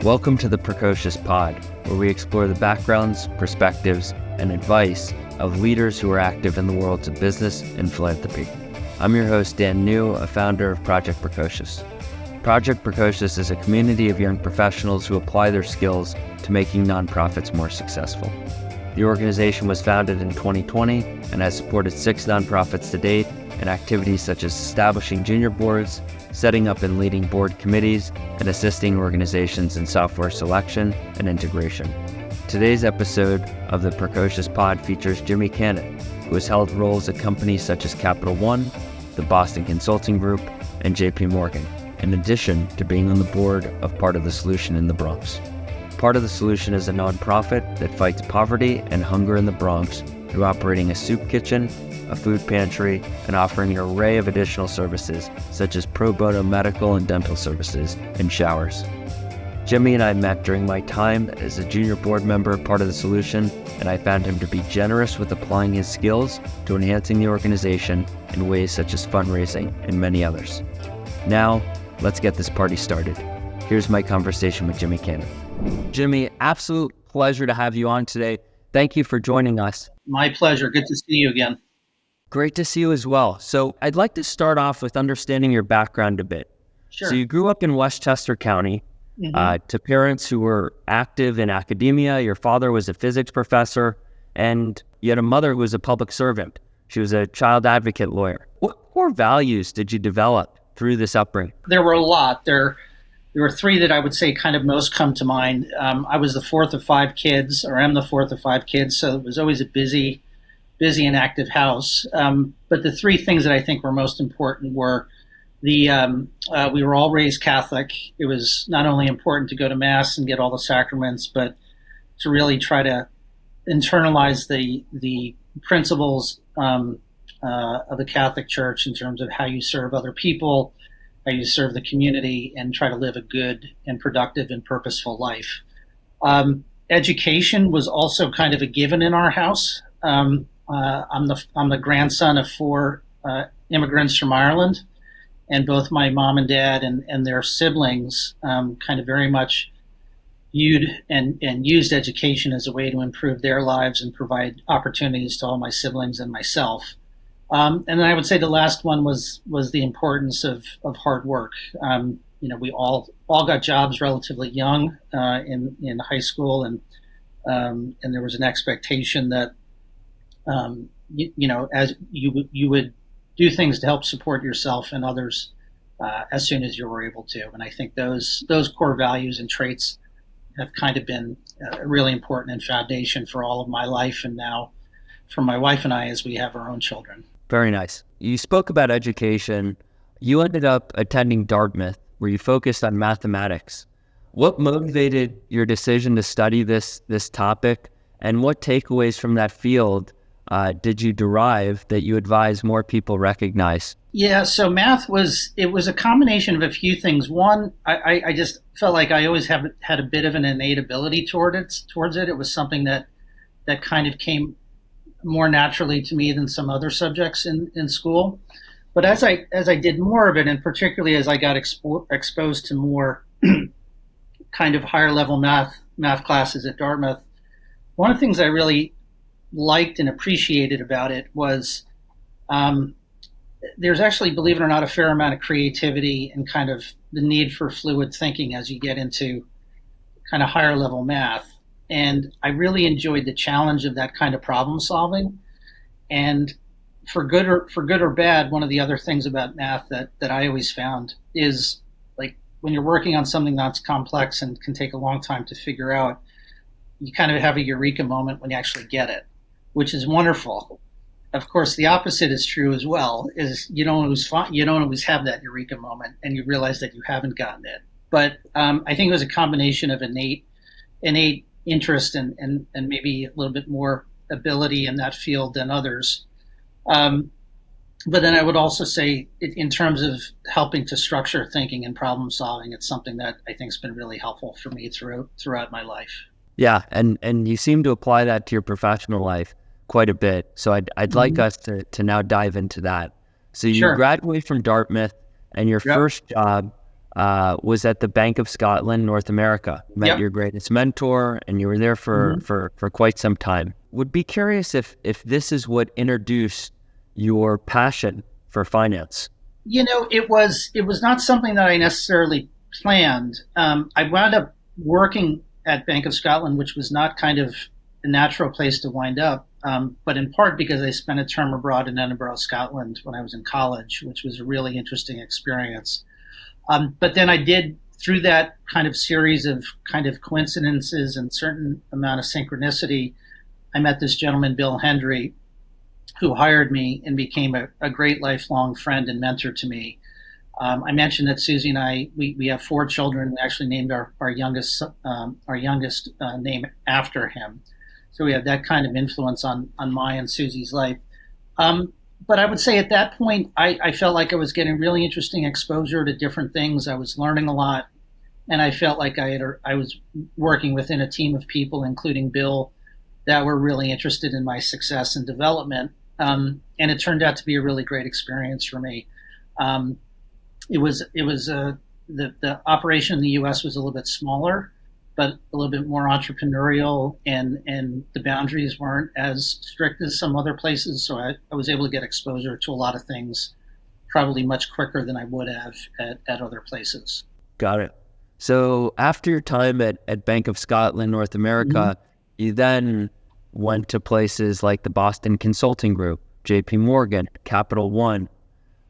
Welcome to the Precocious Pod, where we explore the backgrounds, perspectives, and advice of leaders who are active in the worlds of business and philanthropy. I'm your host, Dan New, a founder of Project Precocious. Project Precocious is a community of young professionals who apply their skills to making nonprofits more successful. The organization was founded in 2020 and has supported 6 nonprofits to date in activities such as establishing junior boards, setting up and leading board committees, and assisting organizations in software selection and integration. Today's episode of the Precocious Pod features Jimmy Cannon, who has held roles at companies such as Capital One, the Boston Consulting Group, and JP Morgan, in addition to being on the board of Part of the Solution in the Bronx. Part of the Solution is a nonprofit that fights poverty and hunger in the Bronx through operating a soup kitchen, a food pantry, and offering an array of additional services such as pro bono medical and dental services and showers. Jimmy and I met during my time as a junior board member of Part of the Solution, and I found him to be generous with applying his skills to enhancing the organization in ways such as fundraising and many others. Now, let's get this party started. Here's my conversation with Jimmy Cannon. Jimmy, absolute pleasure to have you on today. Thank you for joining us. My pleasure. Good to see you again. Great to see you as well. So I'd like to start off with understanding your background a bit. Sure. So you grew up in Westchester County to parents who were active in academia. Your father was a physics professor, and you had a mother who was a public servant. She was a child advocate lawyer. What core values did you develop through this upbringing? There were a lot. There were 3 that I would say kind of most come to mind. I was the 4th of 5 kids, or am the 4th of 5 kids, so it was always a busy and active house. But the 3 things that I think were most important were we were all raised Catholic. It was not only important to go to Mass and get all the sacraments, but to really try to internalize the principles of the Catholic Church in terms of how you serve other people, how you serve the community, and try to live a good and productive and purposeful life. Education was also kind of a given in our house. I'm the grandson of 4 immigrants from Ireland, and both my mom and dad and their siblings kind of very much viewed and used education as a way to improve their lives and provide opportunities to all my siblings and myself. And then I would say the last one was the importance of hard work. We all got jobs relatively young in high school, and there was an expectation that as you would do things to help support yourself and others as soon as you were able to. And I think those core values and traits have kind of been really important and foundation for all of my life, and now for my wife and I as we have our own children. Very nice. You spoke about education. You ended up attending Dartmouth, where you focused on mathematics. What motivated your decision to study this topic, and what takeaways from that field did you derive that you advise more people recognize? Yeah, so math was a combination of a few things. One, I just felt like I always had a bit of an innate ability towards it. It was something that kind of came more naturally to me than some other subjects in school. But as I did more of it, and particularly as I got exposed to more kind of higher level math classes at Dartmouth, one of the things I really liked and appreciated about it was there's actually, believe it or not, a fair amount of creativity and kind of the need for fluid thinking as you get into kind of higher level math. And I really enjoyed the challenge of that kind of problem solving. And for good or bad, one of the other things about math that I always found is, like, when you're working on something that's complex and can take a long time to figure out, you kind of have a eureka moment when you actually get it, which is wonderful. Of course, the opposite is true as well, is you don't always have that eureka moment and you realize that you haven't gotten it. But I think it was a combination of innate interest and maybe a little bit more ability in that field than others. But then I would also say, in terms of helping to structure thinking and problem solving, it's something that I think has been really helpful for me throughout my life. Yeah, and you seem to apply that to your professional life quite a bit. So I'd like us to now dive into that. So you graduate from Dartmouth, and your first job was at the Bank of Scotland, North America. Met Yep. your greatest mentor, and you were there for quite some time. Would be curious if this is what introduced your passion for finance. It was not something that I necessarily planned. I wound up working at Bank of Scotland, which was not kind of a natural place to wind up, but in part because I spent a term abroad in Edinburgh, Scotland, when I was in college, which was a really interesting experience. But then I did, through that kind of series of kind of coincidences and certain amount of synchronicity, I met this gentleman, Bill Hendry, who hired me and became a great lifelong friend and mentor to me. I mentioned that Susie and I, we have 4 children. We actually named our youngest name after him. So we have that kind of influence on my and Susie's life. But I would say at that point, I felt like I was getting really interesting exposure to different things. I was learning a lot, and I felt like I was working within a team of people, including Bill, that were really interested in my success and development. And it turned out to be a really great experience for me. The operation in the U.S. was a little bit smaller, but a little bit more entrepreneurial, and the boundaries weren't as strict as some other places. So I was able to get exposure to a lot of things probably much quicker than I would have at other places. Got it. So after your time at Bank of Scotland, North America, you then went to places like the Boston Consulting Group, JP Morgan, Capital One.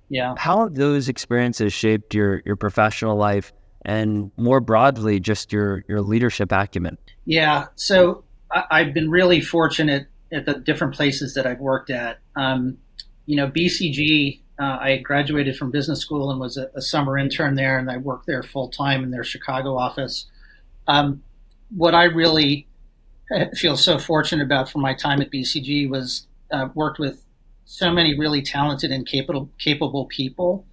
Yeah. How have those experiences shaped your professional life and more broadly, just your leadership acumen? Yeah. So I've been really fortunate at the different places that I've worked at. BCG, I graduated from business school and was a summer intern there, and I worked there full time in their Chicago office. What I really feel so fortunate about from my time at BCG was worked with so many really talented and capable people,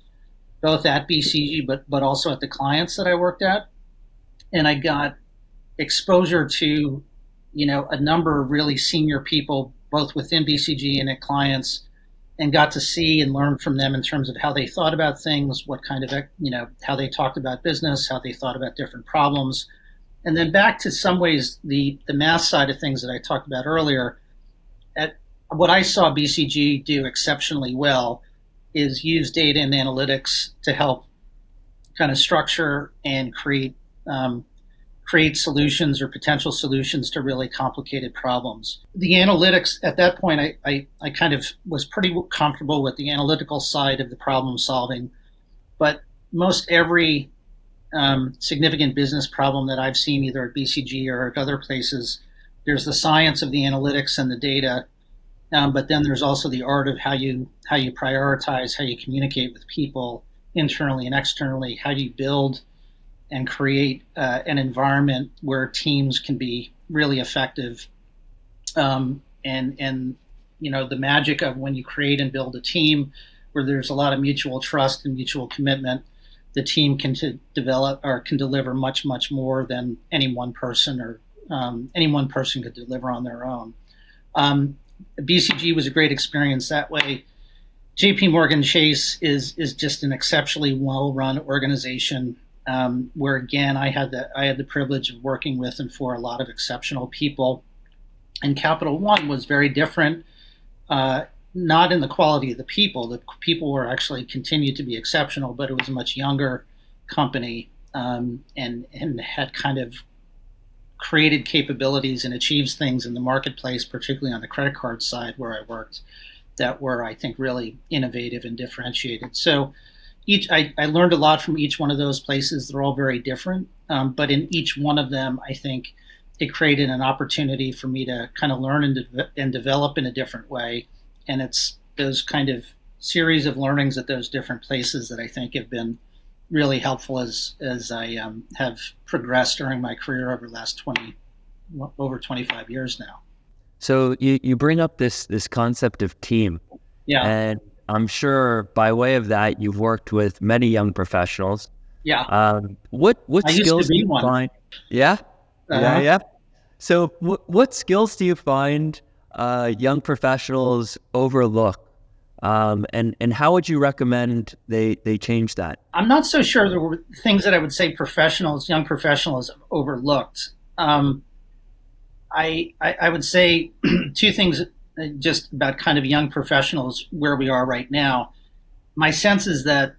both at BCG but also at the clients that I worked at, and I got exposure to a number of really senior people both within BCG and at clients, and got to see and learn from them in terms of how they thought about things, what kind of how they talked about business, how they thought about different problems. And then back to some ways the math side of things that I talked about earlier. At what I saw BCG do exceptionally well is use data and analytics to help kind of structure and create solutions or potential solutions to really complicated problems. The analytics at that point, I kind of was pretty comfortable with the analytical side of the problem solving, but most every significant business problem that I've seen either at BCG or at other places, there's the science of the analytics and the data, but then there's also the art of how you prioritize, how you communicate with people internally and externally, how you build and create an environment where teams can be really effective. And the magic of when you create and build a team where there's a lot of mutual trust and mutual commitment, the team can deliver much, much more than any one person could deliver on their own. BCG was a great experience that way. JP Morgan Chase is just an exceptionally well-run organization, where again I had the privilege of working with and for a lot of exceptional people. And Capital One was very different, not in the quality of the people. The people were actually continued to be exceptional, but it was a much younger company, and had kind of created capabilities and achieved things in the marketplace, particularly on the credit card side where I worked, that were, I think, really innovative and differentiated. So I learned a lot from each one of those places. They're all very different, but in each one of them, I think it created an opportunity for me to kind of learn and develop in a different way. And it's those kind of series of learnings at those different places that I think have been really helpful as I have progressed during my career over the last over 25 years now. So you bring up this concept of team. Yeah. And I'm sure by way of that, you've worked with many young professionals. Yeah. What I skills used to be do you one. find? Yeah. Uh-huh. Yeah. So what skills do you find young professionals overlook And how would you recommend they change that? I'm not so sure there were things that I would say young professionals overlooked. I would say two things just about kind of young professionals where we are right now. My sense is that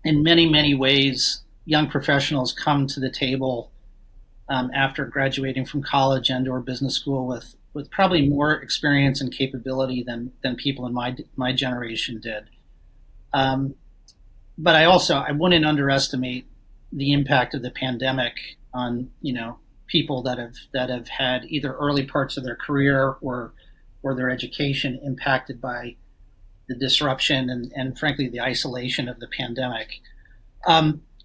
in many, many ways, young professionals come to the table after graduating from college and or business school with probably more experience and capability than people in my generation did. But I wouldn't underestimate the impact of the pandemic on people that have had either early parts of their career or their education impacted by the disruption and frankly the isolation of the pandemic.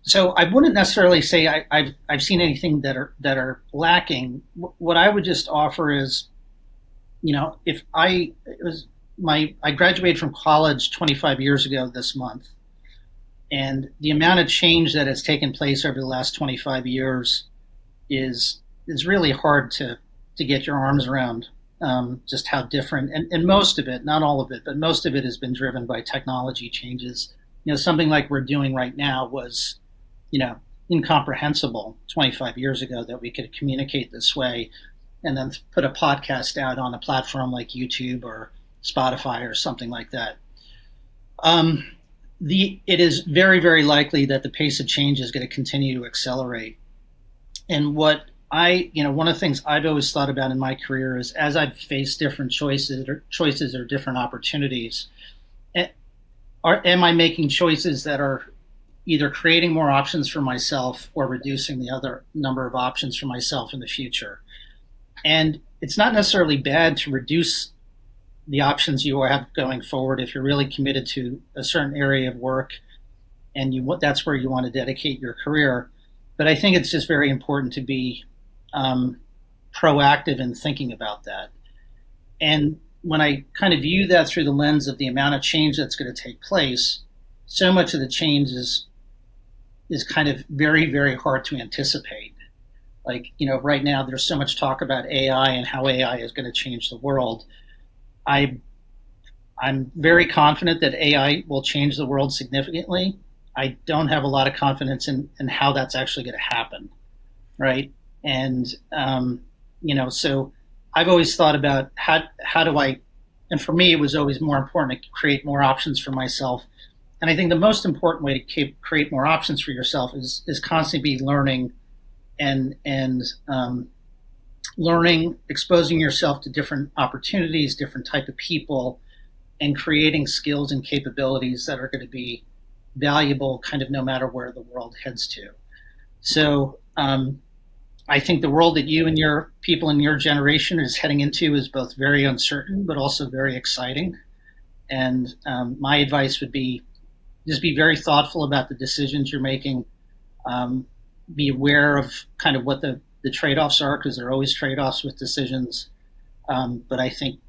So I wouldn't necessarily say I've seen anything that are lacking. What I would just offer is, if I graduated from college 25 years ago this month, and the amount of change that has taken place over the last 25 years is really hard to get your arms around. Just how different, and most of it, not all of it, but most of it has been driven by technology changes. Something like we're doing right now was, incomprehensible 25 years ago that we could communicate this way and then put a podcast out on a platform like YouTube or Spotify or something like that. It is very, very likely that the pace of change is going to continue to accelerate. And one of the things I've always thought about in my career is as I've faced different choices or different opportunities, am I making choices that are either creating more options for myself or reducing the other number of options for myself in the future? And it's not necessarily bad to reduce the options you have going forward if you're really committed to a certain area of work and that's where you want to dedicate your career. But I think it's just very important to be proactive in thinking about that. And when I kind of view that through the lens of the amount of change that's going to take place, so much of the change is kind of very, very hard to anticipate. Like, right now there's so much talk about AI and how AI is going to change the world. I'm very confident that AI will change the world significantly. I don't have a lot of confidence in how that's actually going to happen, right? And so I've always thought about how do I, and for me it was always more important to create more options for myself. And I think the most important way to create more options for yourself is constantly be learning and learning, exposing yourself to different opportunities, different type of people, and creating skills and capabilities that are going to be valuable kind of no matter where the world heads to. So I think the world that you and your people in your generation is heading into is both very uncertain, but also very exciting. And my advice would be just be very thoughtful about the decisions you're making. Be aware of kind of what the trade-offs are, because there are always trade-offs with decisions. But I think,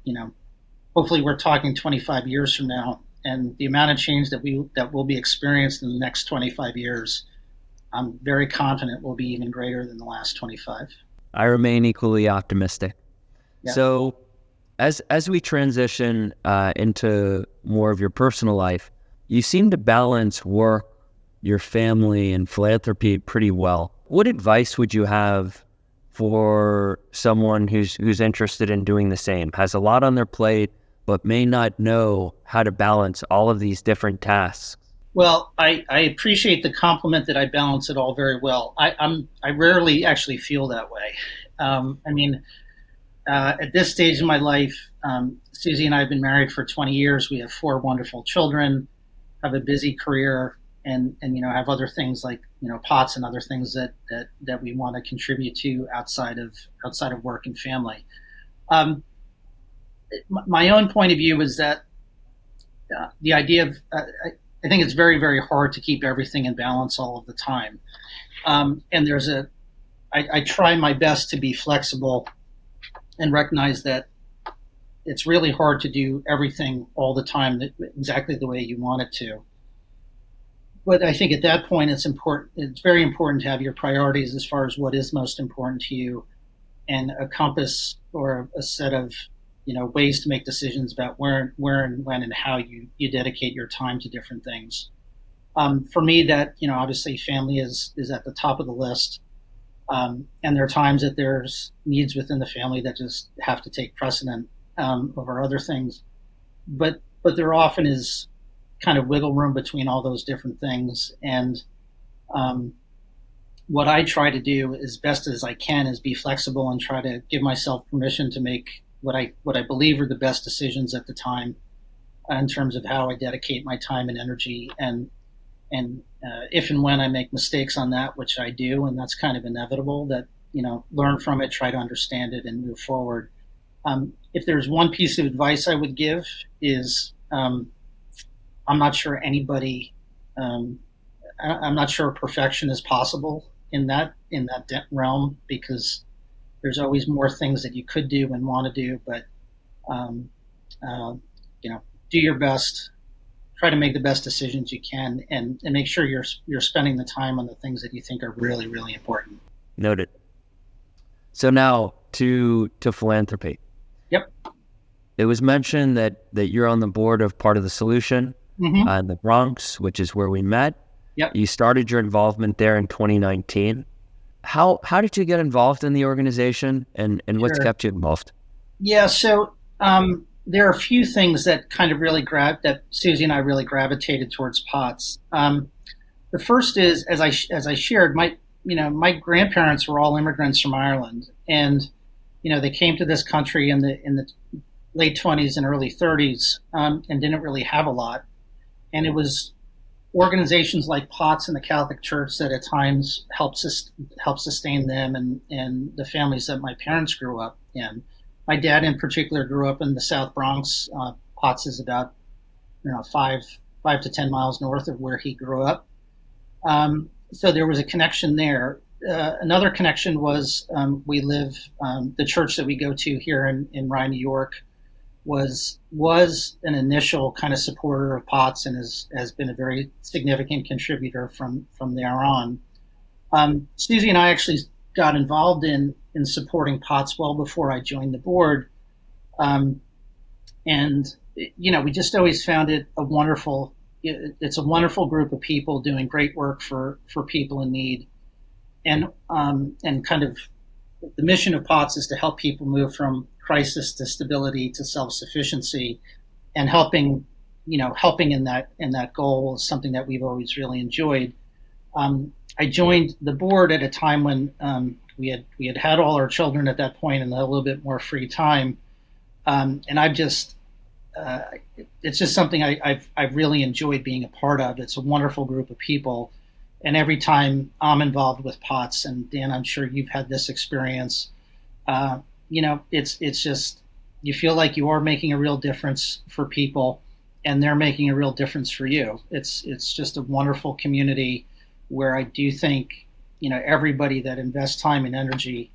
hopefully we're talking 25 years from now, and the amount of change that will be experienced in the next 25 years, I'm very confident will be even greater than the last 25. I remain equally optimistic. Yeah. So as we transition into more of your personal life, you seem to balance work, your family, and philanthropy pretty well. What advice would you have for someone who's interested in doing the same, has a lot on their plate, but may not know how to balance all of these different tasks? Well, I appreciate the compliment that I balance it all very well. I rarely actually feel that way. At this stage in my life, Susie and I have been married for 20 years. We have 4 wonderful children, have a busy career, and have other things like pots and other things that we want to contribute to outside of work and family. My own point of view is that the idea of I think it's very, very hard to keep everything in balance all of the time. And I try my best to be flexible and recognize that it's really hard to do everything all the time exactly the way you want it to. But I think at that point, it's very important to have your priorities as far as what is most important to you, and a compass or a set of ways to make decisions about where and when and how you dedicate your time to different things. For me, that obviously family is at the top of the list, and there are times that there's needs within the family that just have to take precedent over other things. But there often is kind of wiggle room between all those different things, and what I try to do as best as I can is be flexible and try to give myself permission to make what I believe are the best decisions at the time in terms of how I dedicate my time and energy, and if and when I make mistakes on that, which I do, and that's kind of inevitable, that learn from it, try to understand it, and move forward. If there's one piece of advice I would give is I'm not sure anybody. I'm not sure perfection is possible in that realm, because there's always more things that you could do and want to do. But do your best. Try to make the best decisions you can, and make sure you're spending the time on the things that you think are really, really important. Noted. So now to philanthropy. Yep. It was mentioned that you're on the board of Part of the Solution in the Bronx, which is where we met. Yep. You started your involvement there in 2019. How did you get involved in the organization, and what's kept you involved? Yeah, so there are a few things that kind of really that Susie and I really gravitated towards POTS. The first is, as I shared, my grandparents were all immigrants from Ireland, and they came to this country in the late 20s and early 30s, and didn't really have a lot. And it was organizations like POTS and the Catholic Church that at times helped sustain them and the families that my parents grew up in. My dad in particular grew up in the South Bronx. POTS is about 5 to 10 miles north of where he grew up. So there was a connection there. Another connection was the church that we go to here in Rye, New York, was an initial kind of supporter of POTS and has been a very significant contributor from there on. Susie and I actually got involved in supporting POTS well before I joined the board. We just always found it it's a wonderful group of people doing great work for people in need. And kind of the mission of POTS is to help people move from crisis to stability to self-sufficiency, and helping in that goal is something that we've always really enjoyed. I joined the board at a time when we had all our children at that point and a little bit more free time, and it's just something I've really enjoyed being a part of. It's a wonderful group of people, and every time I'm involved with POTS, and Dan, I'm sure you've had this experience. It's just, you feel like you are making a real difference for people, and they're making a real difference for you. It's just a wonderful community where I do think, everybody that invests time and energy,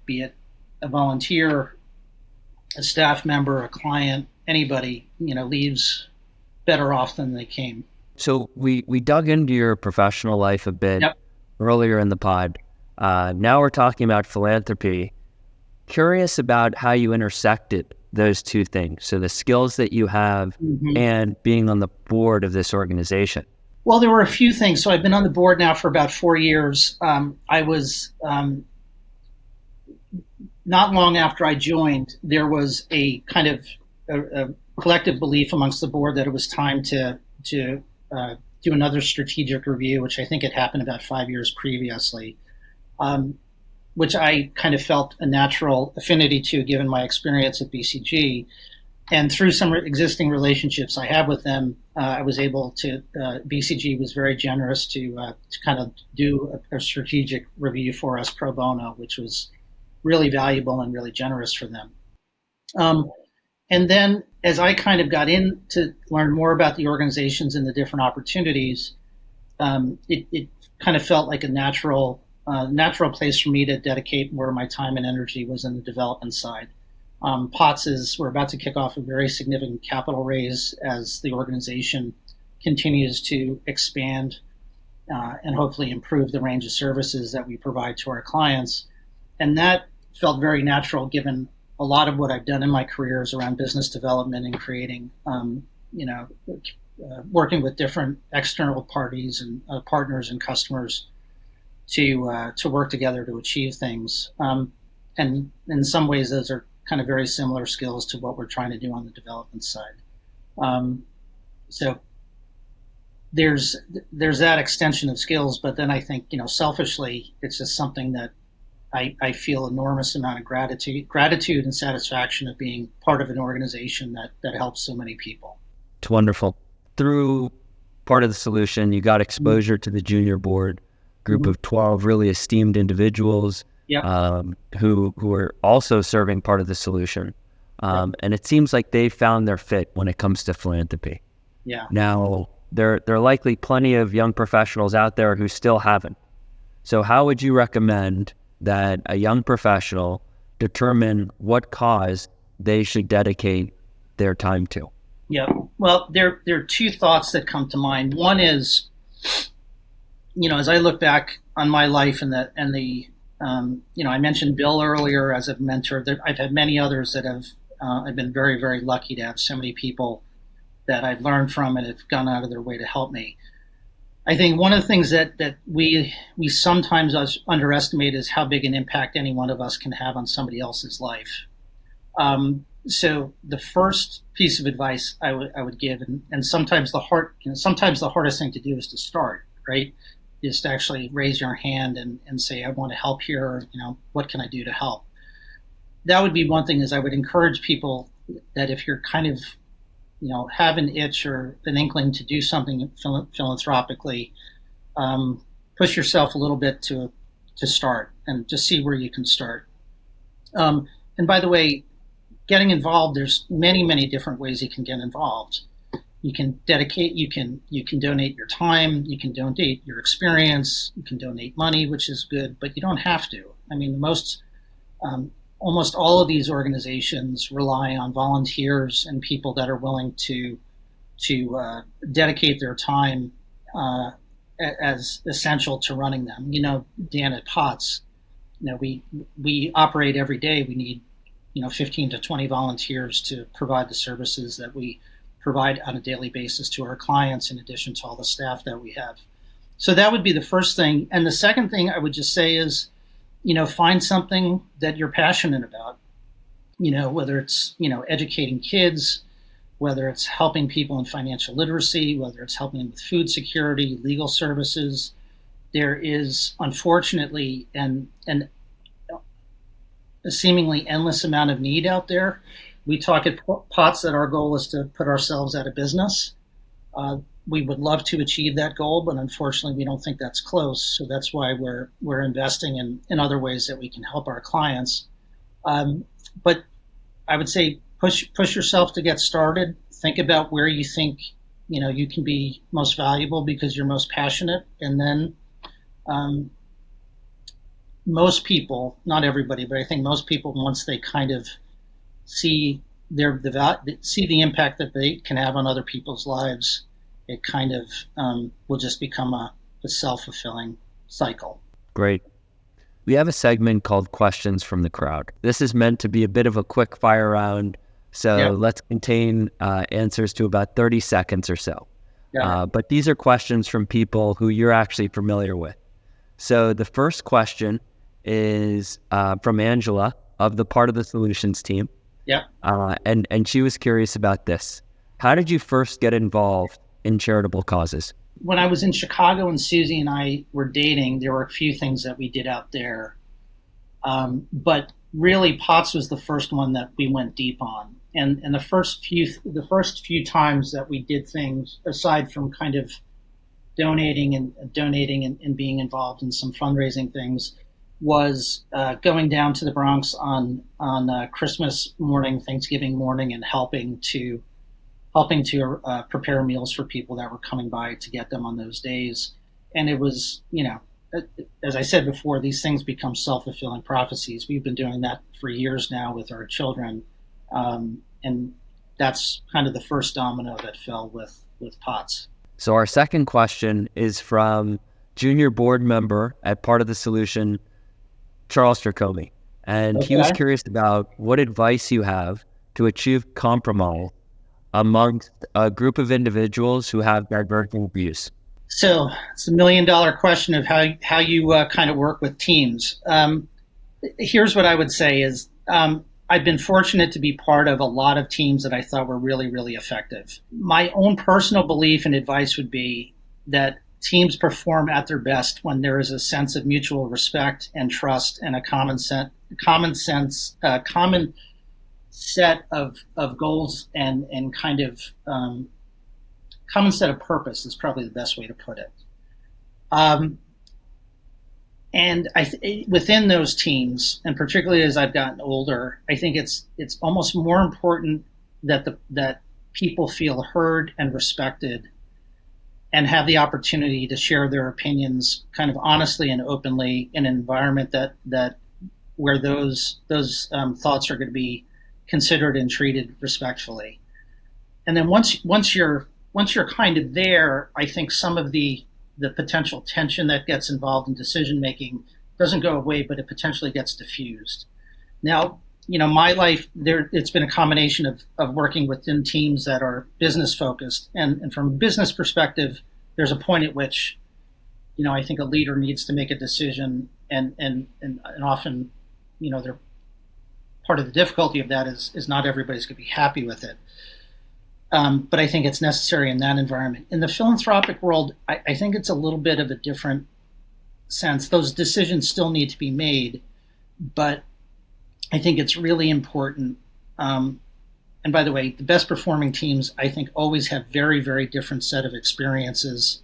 be it a volunteer, a staff member, a client, anybody, leaves better off than they came. So we dug into your professional life a bit earlier in the pod. Now we're talking about philanthropy. Curious about how you intersected those two things. So the skills that you have and being on the board of this organization. Well, there were a few things. So I've been on the board now for about 4 years. I was, not long after I joined, there was a kind of a collective belief amongst the board that it was time to do another strategic review, which I think had happened about 5 years previously, which I kind of felt a natural affinity to, given my experience at BCG. And through some existing relationships I have with them, I was able to, BCG was very generous to kind of do a strategic review for us pro bono, which was really valuable and really generous for them. And then as I kind of got in to learn more about the organizations and the different opportunities, it kind of felt like a natural place for me to dedicate more of my time and energy was in the development side. POTS we're about to kick off a very significant capital raise as the organization continues to expand and hopefully improve the range of services that we provide to our clients. And that felt very natural given a lot of what I've done in my career is around business development and creating, working with different external parties and partners and customers to work together to achieve things. And in some ways, those are kind of very similar skills to what we're trying to do on the development side. So there's that extension of skills, but then I think, selfishly, it's just something that I feel enormous amount of gratitude and satisfaction of being part of an organization that helps so many people. It's wonderful. Through part of the solution, you got exposure to the junior board group of 12 really esteemed individuals who are also serving part of the solution. And it seems like they found their fit when it comes to philanthropy. Yeah. Now, there are likely plenty of young professionals out there who still haven't. So how would you recommend that a young professional determine what cause they should dedicate their time to? Yeah. Well, there are two thoughts that come to mind. One is, as I look back on my life I mentioned Bill earlier as a mentor. I've had many others that I've been very, very lucky to have so many people that I've learned from and have gone out of their way to help me. I think one of the things that we sometimes underestimate is how big an impact any one of us can have on somebody else's life. So the first piece of advice I would give, and sometimes the hardest thing to do is to start, right? Is to actually raise your hand and say, I want to help here. What can I do to help? That would be one thing. Is I would encourage people that if you're kind of have an itch or an inkling to do something philanthropically, push yourself a little bit to start and just see where you can start. And by the way, getting involved, there's many, many different ways you can get involved. You can dedicate, you can donate your time, you can donate your experience, you can donate money, which is good, but you don't have to. I mean, almost all of these organizations rely on volunteers and people that are willing to dedicate their time as essential to running them. Dan, at POTS, we operate every day. We need 15 to 20 volunteers to provide the services that we provide on a daily basis to our clients, in addition to all the staff that we have. So that would be the first thing. And the second thing I would just say is, find something that you're passionate about, whether it's, educating kids, whether it's helping people in financial literacy, whether it's helping them with food security, legal services. There is, unfortunately, a seemingly endless amount of need out there. We talk at POTS that our goal is to put ourselves out of business. We would love to achieve that goal, but unfortunately, we don't think that's close. So that's why we're investing in other ways that we can help our clients. But I would say push yourself to get started. Think about where you think you can be most valuable because you're most passionate, and then most people, not everybody, but I think most people, once they kind of see the impact that they can have on other people's lives, it kind of will just become a self-fulfilling cycle. Great. We have a segment called Questions from the Crowd. This is meant to be a bit of a quick fire round, so let's contain answers to about 30 seconds or so. But these are questions from people who you're actually familiar with. So the first question is from Angela of the Part of the Solutions team. And she was curious about this. How did you first get involved in charitable causes? When I was in Chicago and Susie and I were dating, there were a few things that we did out there. But really, POTS was the first one that we went deep on. And the first few times that we did things, aside from kind of donating and being involved in some fundraising things, was going down to the Bronx on Christmas morning, Thanksgiving morning, and helping to prepare meals for people that were coming by to get them on those days. And it was, as I said before, these things become self-fulfilling prophecies. We've been doing that for years now with our children. And that's kind of the first domino that fell with POTS. So our second question is from junior board member at Part of the Solution, Charles Tricome. And he was curious about what advice you have to achieve compromise amongst a group of individuals who have diverging views. So it's the $1 million question of how you kind of work with teams. Here's what I would say is I've been fortunate to be part of a lot of teams that I thought were really, really effective. My own personal belief and advice would be that teams perform at their best when there is a sense of mutual respect and trust and a common set of goals and kind of common set of purpose is probably the best way to put it. And within those teams, and particularly as I've gotten older, I think it's almost more important that people feel heard and respected and have the opportunity to share their opinions kind of honestly and openly in an environment that where those thoughts are going to be considered and treated respectfully. And then once you're kind of there, I think some of the potential tension that gets involved in decision making doesn't go away, but it potentially gets diffused. Now, my life it's been a combination of working within teams that are business focused, and from a business perspective, there's a point at which, I think a leader needs to make a decision, and often, they're part of the difficulty of that is not everybody's going to be happy with it. But I think it's necessary in that environment. In the philanthropic world, I think it's a little bit of a different sense. Those decisions still need to be made, but I think it's really important. And by the way, the best performing teams, I think, always have very, very different set of experiences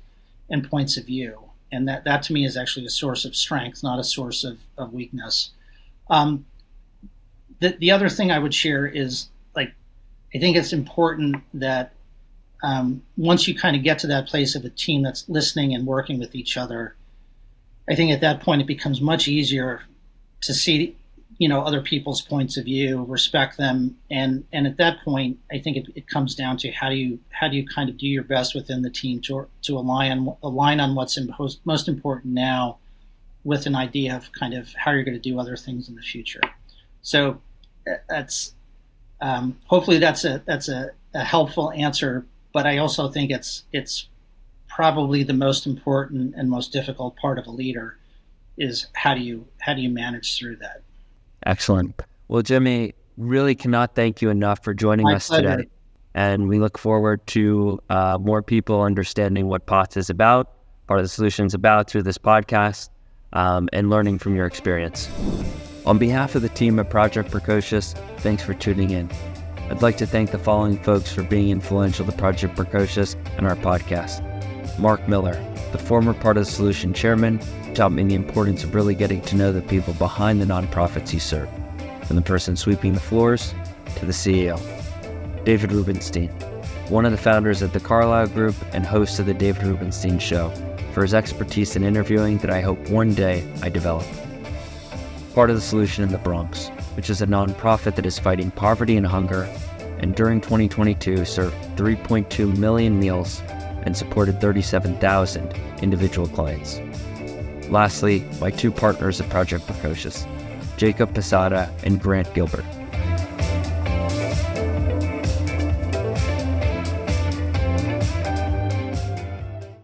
and points of view. And that to me is actually a source of strength, not a source of weakness. The other thing I would share is, I think it's important that once you kind of get to that place of a team that's listening and working with each other, I think at that point it becomes much easier to see, other people's points of view, respect them, and at that point, I think it comes down to how do you kind of do your best within the team to align on what's most important now, with an idea of kind of how you're going to do other things in the future. So that's. Hopefully that's a helpful answer, but I also think it's probably the most important and most difficult part of a leader is how do you manage through that. Excellent. Well, Jimmy, really cannot thank you enough for joining us today, and we look forward to more people understanding what POTS is about, Part of the Solutions about through this podcast, and learning from your experience. On behalf of the team at Project Precocious, thanks for tuning in. I'd like to thank the following folks for being influential to Project Precocious and our podcast. Mark Miller, the former Part of the Solution chairman, taught me the importance of really getting to know the people behind the nonprofits he served, from the person sweeping the floors to the CEO. David Rubenstein, one of the founders of the Carlyle Group and host of the David Rubenstein Show, for his expertise in interviewing that I hope one day I develop. Part of the Solution in the Bronx, which is a nonprofit that is fighting poverty and hunger, and during 2022 served 3.2 million meals and supported 37,000 individual clients. Lastly, my two partners at Project Precocious, Jacob Posada and Grant Gilbert,